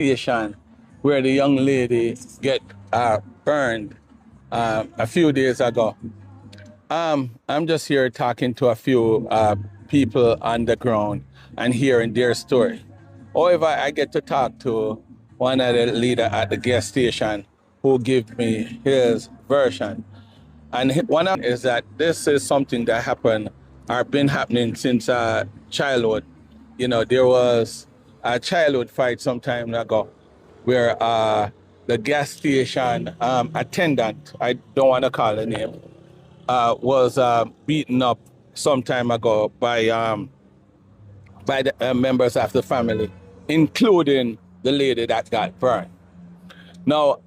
station where the young lady get burned a few days ago. I'm just here talking to a few people on the ground and hearing their story. However, I get to talk to one of the leader at the gas station who give me his version. And one of is that this is something that happened or been happening since childhood. You know, there was a childhood fight some time ago where the gas station attendant, I don't want to call her name, was beaten up some time ago by the members of the family, including the lady that got burned. Now,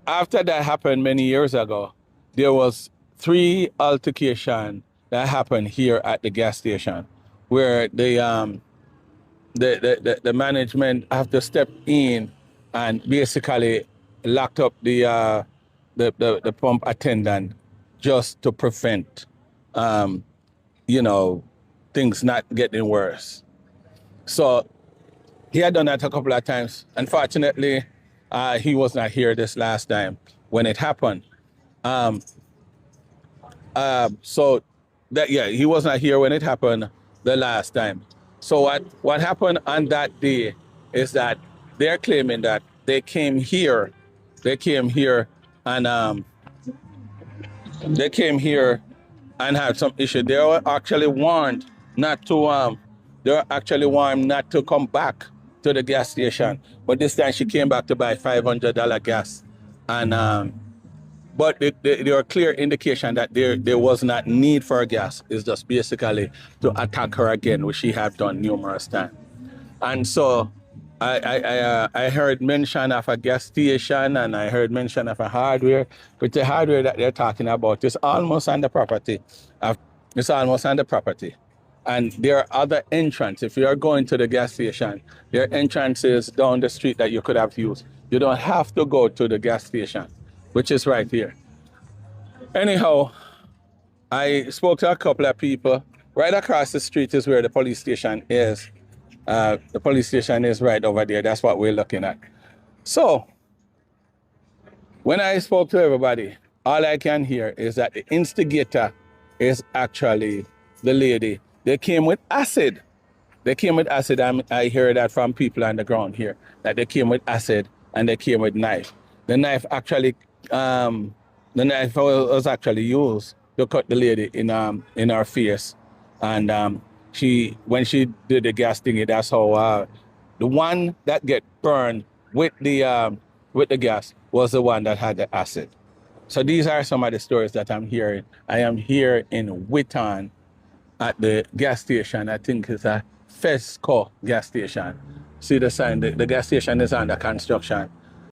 after that happened many years ago, there was 3 altercation that happened here at the gas station, where the management have to step in and basically locked up the pump attendant just to prevent you know, things not getting worse. So he had done that a couple of times. Unfortunately, he was not here this last time when it happened. So that, yeah, he was not here when it happened the last time. So what happened on that day is that they're claiming that they came here and they came here and had some issue. They were actually warned not to they were actually warned not to come back to the gas station. But this time she came back to buy $500 gas. And but there were clear indication that there was not need for gas. It's just basically to attack her again, which she had done numerous times. And so I heard mention of a gas station and I heard mention of a hardware, but the hardware that they're talking about is almost on the property. It's almost on the property. And there are other entrances. If you are going to the gas station, there are entrances down the street that you could have used. You don't have to go to the gas station, which is right here. Anyhow, I spoke to a couple of people. Right across the street is where the police station is. The police station is right over there. That's what we're looking at. So when I spoke to everybody, all I can hear is that the instigator is actually the lady. They came with acid. They came with acid. I hear that from people on the ground here, that they came with acid and they came with knife. The knife actually, the knife was actually used to cut the lady in her face. And when she did the gas thingy, that's how the one that get burned with the gas was the one that had the acid. So these are some of the stories that I'm hearing. I am here in Witton at the gas station. I think it's a Fesco gas station. See the sign, the gas station is under construction.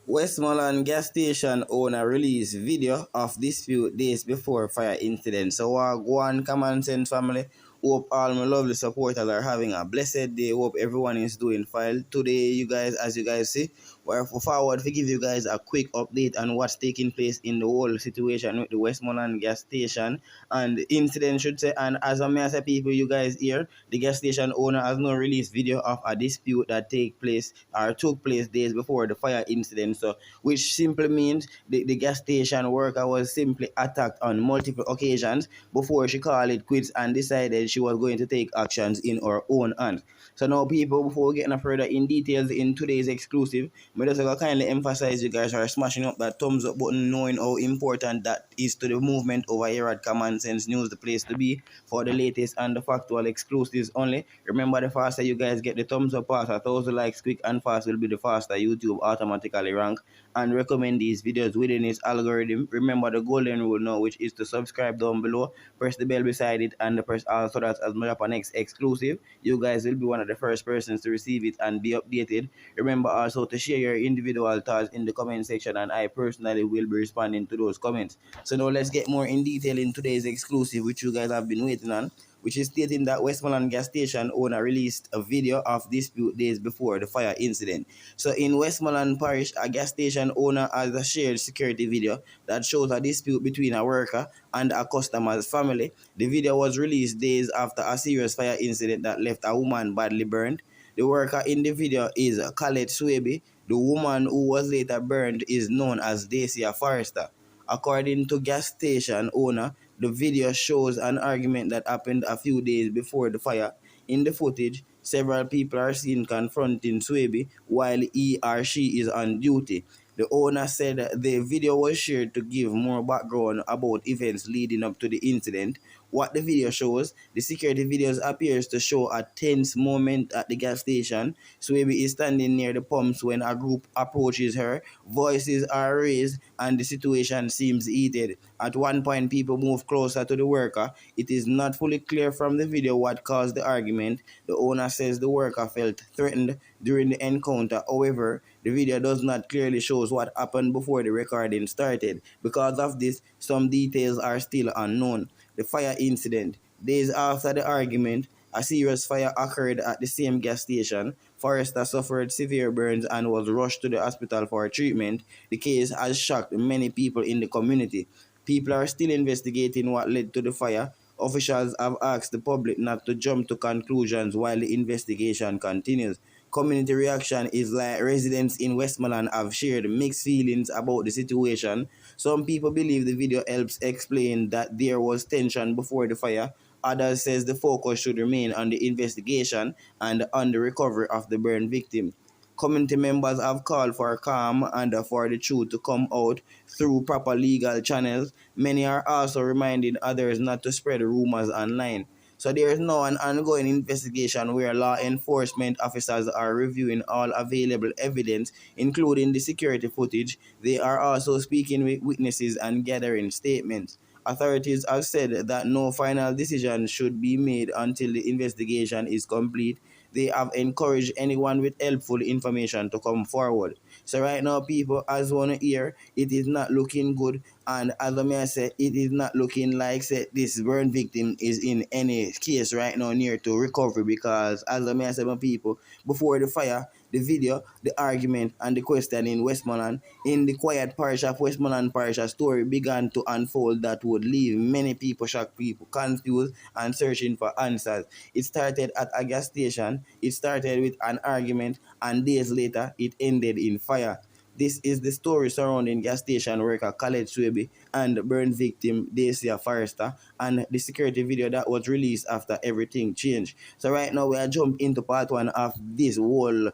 Westmoreland gas station owner released video of dispute days before fire incident. So go on, common sense family. Hope all my lovely supporters are having a blessed day. Hope everyone is doing fine. Today, you guys, as you guys see, we're forward to give you guys a quick update on what's taking place in the whole situation with the Westmoreland gas station and the incident, should say. And as a massive people, you guys here, the gas station owner has now released video of a dispute that took place days before the fire incident. So, which simply means the gas station worker was simply attacked on multiple occasions before she called it quits and decided she was going to take actions in her own hands. So now, people, before we get further in details in today's exclusive, I just going to kindly emphasize you guys are smashing up that thumbs up button, knowing how important that is to the movement over here at Common Sense News, the place to be for the latest and the factual exclusives only. Remember, the faster you guys get the thumbs up past 1,000 likes quick and fast will be the faster YouTube automatically rank and recommend these videos within its algorithm. Remember the golden rule now, which is to subscribe down below, press the bell beside it, and press all so that as much up our next exclusive, you guys will be one of the first persons to receive it and be updated. Remember also to share your individual thoughts in the comment section, and I personally will be responding to those comments. So now let's get more in detail in today's exclusive, which you guys have been waiting on, which is stating that Westmoreland gas station owner released a video of dispute days before the fire incident. So in Westmoreland Parish, a gas station owner has a shared security video that shows a dispute between a worker and a customer's family. The video was released days after a serious fire incident that left a woman badly burned. The worker in the video is Collate Swaby. The woman who was later burned is known as Dacia Forrester. According to gas station owner, the video shows an argument that happened a few days before the fire. In the footage, several people are seen confronting Swaby while he or she is on duty. The owner said the video was shared to give more background about events leading up to the incident. What the video shows, the security videos appears to show a tense moment at the gas station. Swaby is standing near the pumps when a group approaches her. Voices are raised and the situation seems heated. At one point, people move closer to the worker. It is not fully clear from the video what caused the argument. The owner says the worker felt threatened during the encounter. However, the video does not clearly show what happened before the recording started. Because of this, some details are still unknown. The fire incident. Days after the argument, a serious fire occurred at the same gas station. Forrester suffered severe burns and was rushed to the hospital for treatment. The case has shocked many people in the community. People are still investigating what led to the fire. Officials have asked the public not to jump to conclusions while the investigation continues. Community reaction is like residents in Westmoreland have shared mixed feelings about the situation. Some people believe the video helps explain that there was tension before the fire. Others says the focus should remain on the investigation and on the recovery of the burn victim. Community members have called for calm and for the truth to come out through proper legal channels. Many are also reminding others not to spread rumors online. So there is now an ongoing investigation where law enforcement officers are reviewing all available evidence, including the security footage. They are also speaking with witnesses and gathering statements. Authorities have said that no final decision should be made until the investigation is complete. They have encouraged anyone with helpful information to come forward. So right now, people, as one hear, it is not looking good, and as I may say, it is not looking like say, this burn victim is in any case right now near to recovery because as I may say, my people, before the fire, the video, the argument, and the question in Westmoreland, in the quiet parish of Westmoreland Parish, a story began to unfold that would leave many people shocked, people confused, and searching for answers. It started at a gas station, it started with an argument, and days later, it ended in fire. This is the story surrounding gas station worker Collate Swaby and burn victim Dacia Forrester and the security video that was released after everything changed. So right now we are jump into part one of this whole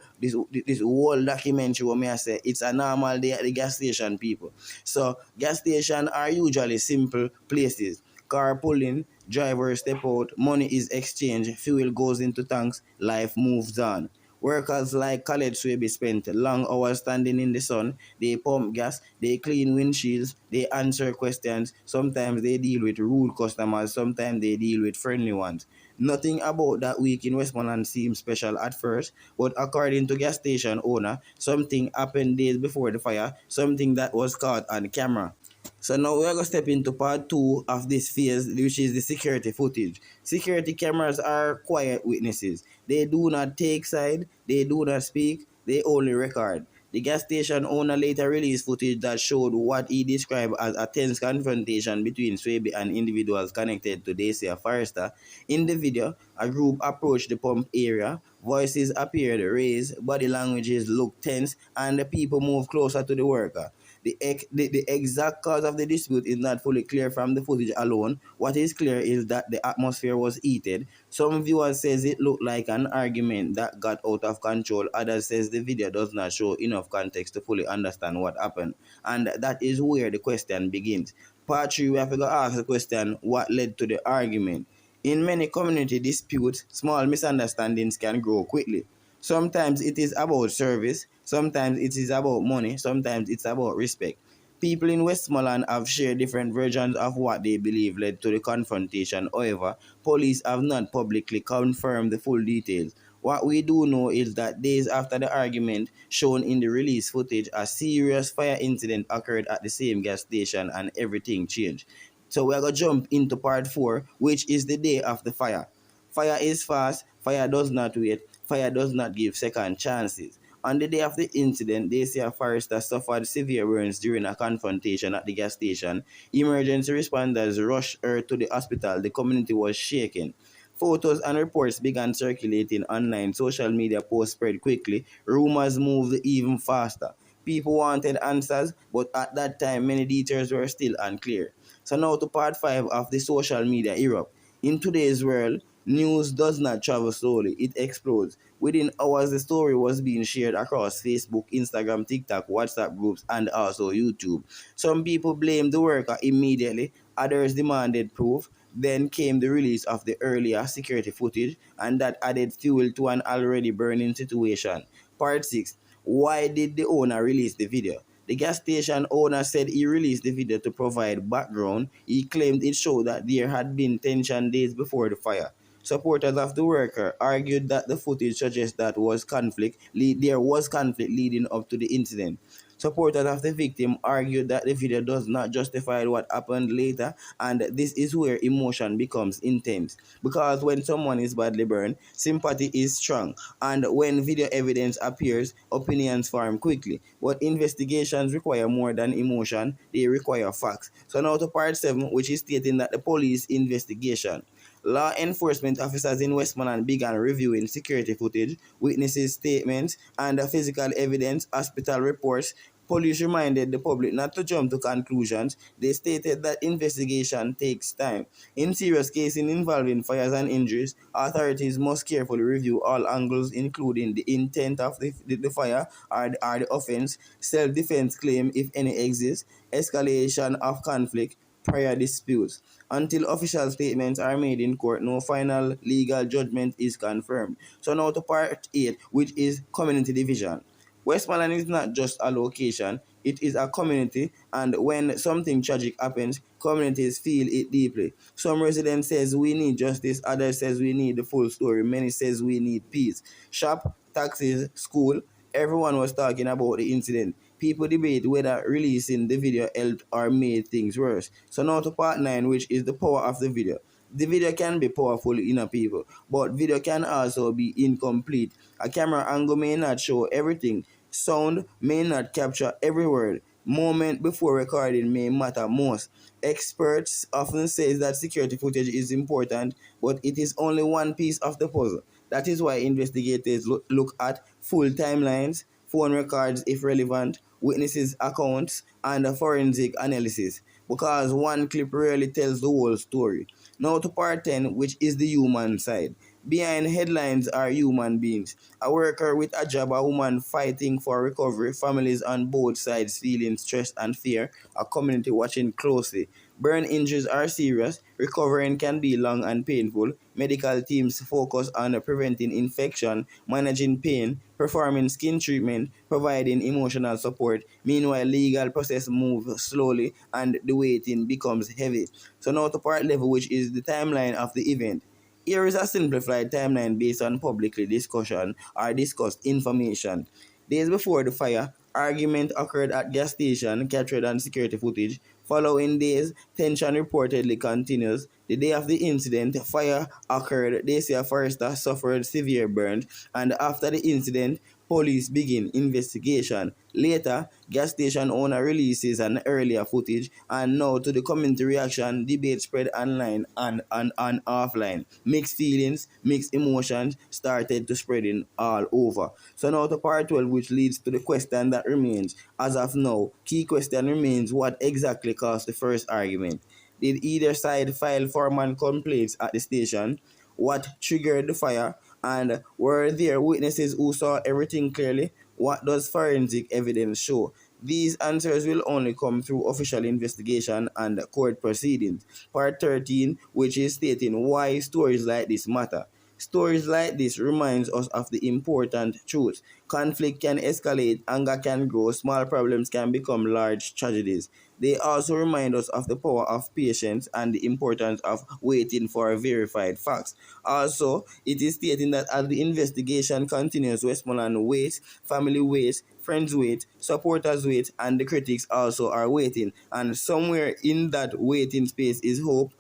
documentary where may I say it's a normal day at the gas station, people. So gas station are usually simple places. Car pulling, drivers step out, money is exchanged, fuel goes into tanks, life moves on. Workers like Collate Swaby spent long hours standing in the sun. They pump gas, they clean windshields, they answer questions. Sometimes they deal with rude customers, sometimes they deal with friendly ones. Nothing about that week in Westmoreland seemed special at first, but according to gas station owner, something happened days before the fire, something that was caught on camera. So now we're going to step into part two of this phase, which is the security footage. Security cameras are quiet witnesses. They do not take side, they do not speak, they only record. The gas station owner later released footage that showed what he described as a tense confrontation between Swaby and individuals connected to Dacia Forrester. In the video, a group approached the pump area, voices appeared raised, body languages looked tense, and the people moved closer to the worker. The exact cause of the dispute is not fully clear from the footage alone. What is clear is that the atmosphere was heated. Some viewers says it looked like an argument that got out of control. Others says the video does not show enough context to fully understand what happened. And that is where the question begins. Part 3, we have to go ask the question, what led to the argument? In many community disputes, small misunderstandings can grow quickly. Sometimes it is about service, sometimes it is about money, sometimes it's about respect. People in Westmoreland have shared different versions of what they believe led to the confrontation. However, police have not publicly confirmed the full details. What we do know is that days after the argument shown in the release footage, a serious fire incident occurred at the same gas station and everything changed. So we're going to jump into part 4, which is the day of the fire. Fire is fast, fire does not wait, fire does not give second chances. On the day of the incident, Dacia Forrester suffered severe burns during a confrontation at the gas station. Emergency responders rushed her to the hospital. The community was shaken. Photos and reports began circulating online. Social media posts spread quickly. Rumors moved even faster. People wanted answers, but at that time, many details were still unclear. So now to part 5 of the social media era. In today's world, news does not travel slowly, it explodes. Within hours, the story was being shared across Facebook, Instagram, TikTok, WhatsApp groups, and also YouTube. Some people blamed the worker immediately, others demanded proof. Then came the release of the earlier security footage, and that added fuel to an already burning situation. Part 6. Why did the owner release the video? The gas station owner said he released the video to provide background. He claimed it showed that there had been tension days before the fire. Supporters of the worker argued that the footage suggests that there was conflict leading up to the incident. Supporters of the victim argued that the video does not justify what happened later, and this is where emotion becomes intense. Because when someone is badly burned, sympathy is strong, and when video evidence appears, opinions form quickly. But investigations require more than emotion, they require facts. So now to part 7, which is stating that the police investigation. Law enforcement officers in Westmoreland began reviewing security footage, witnesses' statements, and physical evidence, hospital reports. Police reminded the public not to jump to conclusions. They stated that investigation takes time. In serious cases involving fires and injuries, authorities must carefully review all angles, including the intent of the fire or the offense, self-defense claim if any exists, escalation of conflict, prior disputes. Until official statements are made in court, no final legal judgment is confirmed. So now to part 8, which is community division. Westmoreland is not just a location, it is a community, and when something tragic happens, communities feel it deeply. Some residents says we need justice, others says we need the full story, many says we need peace. Shop, taxis, school, everyone was talking about the incident. People debate whether releasing the video helped or made things worse. So now to part 9, which is the power of the video. The video can be powerful in a people, but video can also be incomplete. A camera angle may not show everything. Sound may not capture every word. Moment before recording may matter most. Experts often say that security footage is important, but it is only one piece of the puzzle. That is why investigators look at full timelines, phone records if relevant, witnesses' accounts, and a forensic analysis, because one clip rarely tells the whole story. Now to part 10, which is the human side. Behind headlines are human beings. A worker with a job, a woman fighting for recovery, families on both sides feeling stress and fear, a community watching closely. Burn injuries are serious, recovering can be long and painful. Medical teams focus on preventing infection, managing pain, performing skin treatment, providing emotional support. Meanwhile, legal process moves slowly and the waiting becomes heavy. So now to part level, which is the timeline of the event. Here is a simplified timeline based on publicly discussion or discussed information. Days before the fire, argument occurred at gas station captured on security footage. Following days, tension reportedly continues. The day of the incident, fire occurred. Dacia Forrester suffered severe burns, and after the incident, police begin investigation. Later, gas station owner releases an earlier footage, and now to the community reaction, debate spread online and offline. Mixed feelings, mixed emotions started to spreading all over. So now to part 12, which leads to the question that remains. As of now, key question remains: what exactly caused the first argument? Did either side file formal complaints at the station? What triggered the fire? And were there witnesses who saw everything clearly? What does forensic evidence show? These answers will only come through official investigation and court proceedings. Part 13, which is stating why stories like this matter. Stories like this reminds us of the important truth. Conflict can escalate, anger can grow, small problems can become large tragedies. They also remind us of the power of patience and the importance of waiting for verified facts. Also, it is stating that as the investigation continues, Westmoreland waits, family waits, friends wait, supporters wait, and the critics also are waiting. And somewhere in that waiting space is hope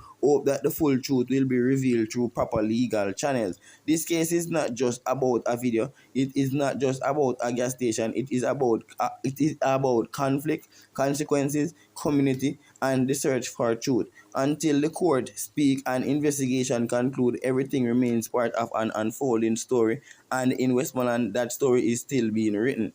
that the full truth will be revealed through proper legal channels. This case is not just about a video, it is not just about a gas station, it is about conflict, consequences, community, and the search for truth. Until the court speak and investigation conclude, everything remains part of an unfolding story, and in Westmoreland, that story is still being written.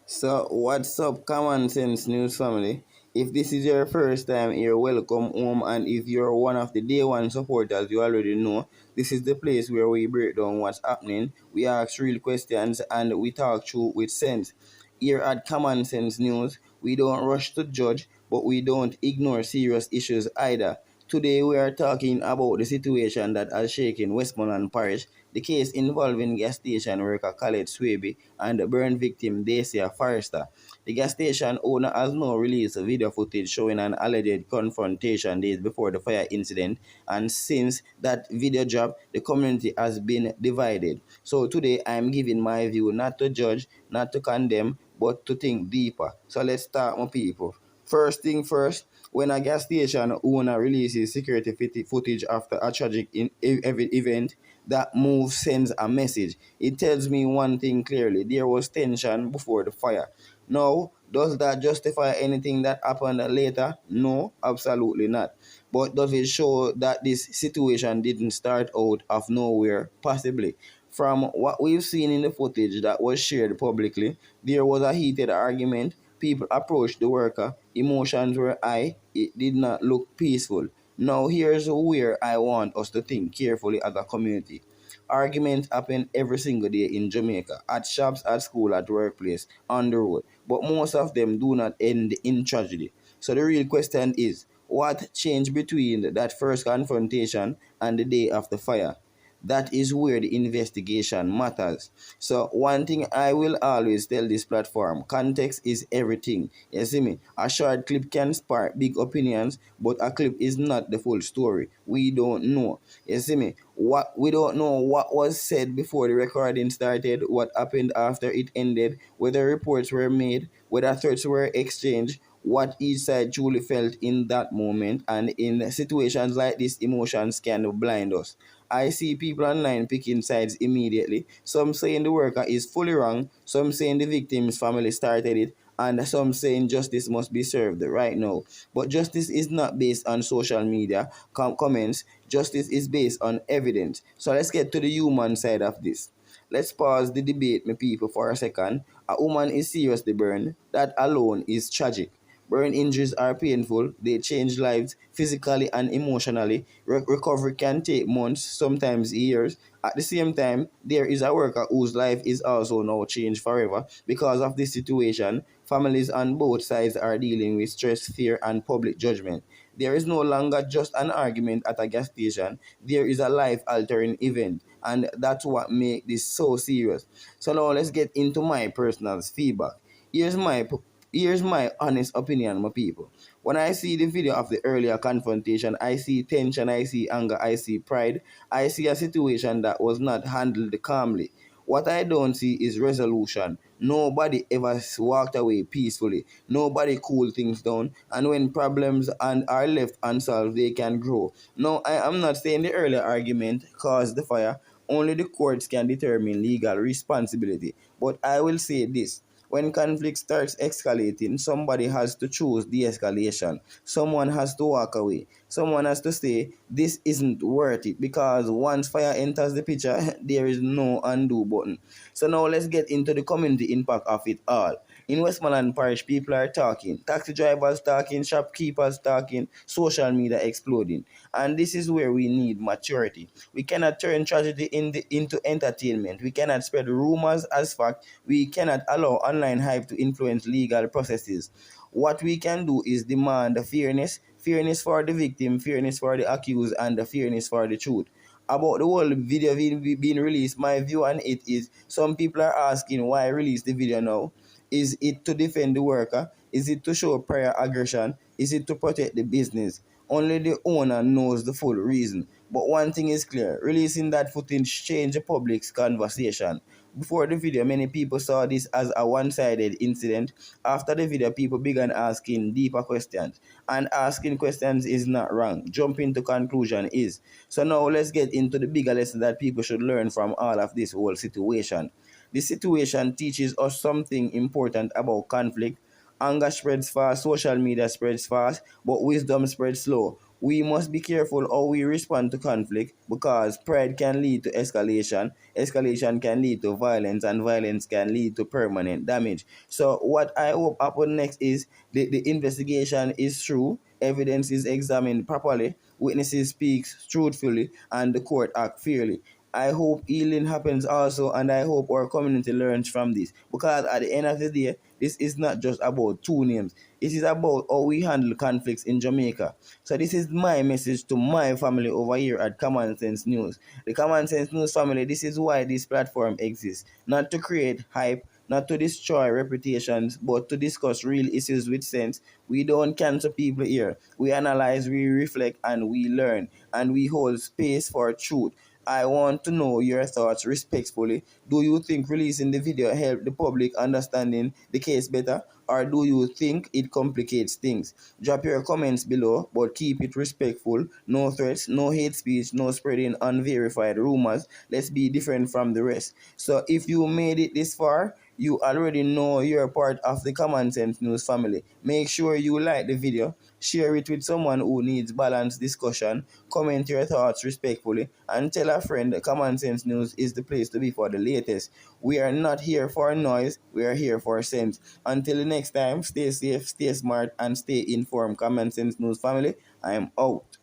So, what's up, Common Sense News family? If this is your first time here, welcome home. And if you're one of the day one supporters, you already know this is the place where we break down what's happening, we ask real questions, and we talk through with sense. Here at Common Sense News, we don't rush to judge, but we don't ignore serious issues either. Today, we are talking about the situation that has shaken Westmoreland Parish, the case involving gas station worker Collate Swaby and the burn victim Dacia Forrester. The gas station owner has now released video footage showing an alleged confrontation days before the fire incident, and since that video dropped, the community has been divided. So today, I am giving my view not to judge, not to condemn, but to think deeper. So let's start, my people. First thing first, when a gas station owner releases security footage after a tragic event, that move sends a message. It tells me one thing clearly: there was tension before the fire. Now, does that justify anything that happened later? No, absolutely not. But does it show that this situation didn't start out of nowhere? Possibly. From what we've seen in the footage that was shared publicly, there was a heated argument. People approached the worker. Emotions were high. It did not look peaceful. Now, here's where I want us to think carefully as a community. Arguments happen every single day in Jamaica, at shops, at school, at workplace, on the road, but most of them do not end in tragedy. So the real question is, what changed between that first confrontation and the day of the fire? That is where the investigation matters. So one thing I will always tell this platform: context is everything. You see me? A short clip can spark big opinions, but a clip is not the full story. We don't know. You see me? What we don't know what was said before the recording started, what happened after it ended, whether reports were made, whether threats were exchanged, what each side truly felt in that moment. And in situations like this, emotions can blind us. I see people online picking sides immediately. Some saying the worker is fully wrong, some saying the victim's family started it, and some saying justice must be served right now. But justice is not based on social media comments, justice is based on evidence. So let's get to the human side of this. Let's pause the debate, my people, for a second. A woman is seriously burned. That alone is tragic. Burn injuries are painful. They change lives physically and emotionally. Recovery can take months, sometimes years. At the same time, there is a worker whose life is also now changed forever because of this situation. Families on both sides are dealing with stress, fear, and public judgment. There is no longer just an argument at a gas station. There is a life-altering event, and that's what makes this so serious. So now let's get into my personal feedback. Here's my Here's my honest opinion, my people. When I see the video of the earlier confrontation, I see tension, I see anger, I see pride, I see a situation that was not handled calmly. What I don't see is resolution. Nobody ever walked away peacefully. Nobody cooled things down. And when problems are left unsolved, they can grow. No, I am not saying the earlier argument caused the fire. Only the courts can determine legal responsibility. But I will say this: when conflict starts escalating, somebody has to choose de escalation. Someone has to walk away. Someone has to say, this isn't worth it, because once fire enters the picture, there is no undo button. So now let's get into the community impact of it all. In Westmoreland Parish, people are talking. Taxi drivers talking, shopkeepers talking, social media exploding. And this is where we need maturity. We cannot turn tragedy into entertainment. We cannot spread rumors as fact. We cannot allow online hype to influence legal processes. What we can do is demand fairness, fairness for the victim, fairness for the accused, and the fairness for the truth. About the whole video being released, my view on it is, some people are asking why release the video now. Is it to defend the worker? Is it to show prior aggression? Is it to protect the business? Only the owner knows the full reason. But one thing is clear: releasing that footage changed the public's conversation. Before the video, many people saw this as a one-sided incident. After the video, people began asking deeper questions. And asking questions is not wrong. Jumping to conclusion is. So now let's get into the bigger lesson that people should learn from all of this whole situation. This situation teaches us something important about conflict. Anger spreads fast, social media spreads fast, but wisdom spreads slow. We must be careful how we respond to conflict because pride can lead to escalation, escalation can lead to violence, and violence can lead to permanent damage. So, what I hope happen next is the investigation is true, evidence is examined properly, witnesses speak truthfully, and the court act fairly. I hope healing happens also, and I hope our community learns from this. Because at the end of the day, this is not just about two names. It is about how we handle conflicts in Jamaica. So this is my message to my family over here at Common Sense News. The Common Sense News family, this is why this platform exists. Not to create hype, not to destroy reputations, but to discuss real issues with sense. We don't cancel people here. We analyze, we reflect, and we learn. And we hold space for truth. I want to know your thoughts respectfully. Do you think releasing the video helped the public understanding the case better? Or do you think it complicates things? Drop your comments below, but keep it respectful. No threats, no hate speech, no spreading unverified rumors. Let's be different from the rest. So if you made it this far, you already know you're part of the Common Sense News family. Make sure you like the video, share it with someone who needs balanced discussion, comment your thoughts respectfully, and tell a friend that Common Sense News is the place to be for the latest. We are not here for noise, we are here for sense. Until the next time, stay safe, stay smart, and stay informed. Common Sense News family, I am out.